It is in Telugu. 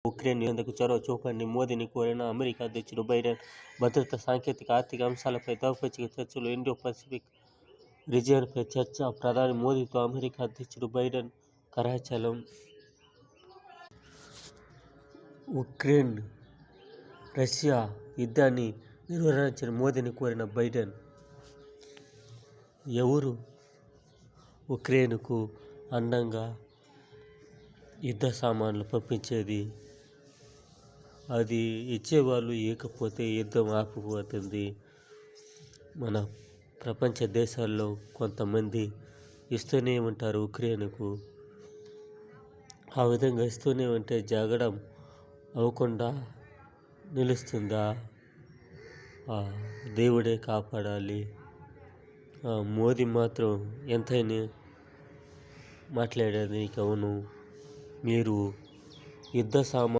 ఉక్రెయిన్ యుద్ధంకు చొరవ చూపండి మోదీని కోరిన అమెరికా అధ్యక్షుడు బైడెన్. భద్రత, సాంకేతిక, ఆర్థిక అంశాలపై ద్వైపాక్షిక చర్చలు. ఇండో పసిఫిక్ రీజియన్పై చర్చ. ప్రధాని మోదీతో అమెరికా అధ్యక్షుడు బైడెన్ కరచాలనం. ఉక్రెయిన్ రష్యా యుద్ధాన్ని నిర్వహించిన మోదీని కోరిన బైడెన్. ఎవరు ఉక్రెయిన్కు అండగా యుద్ధ సామాన్లు పంపించేది? అది ఇచ్చేవాళ్ళు ఇవ్వకపోతే యుద్ధం ఆగిపోతుంది. మన ప్రపంచ దేశాల్లో కొంతమంది ఇస్తూనే ఉంటారు ఉక్రెయిన్కు. ఆ విధంగా ఇస్తూనే ఉంటే జగడం అవ్వకుండా నిలుస్తుందా? దేవుడే కాపాడాలి. మోదీ మాత్రం ఎంతైనా మాట్లాడేది. అవును, మీరు యుద్ధ సామాన్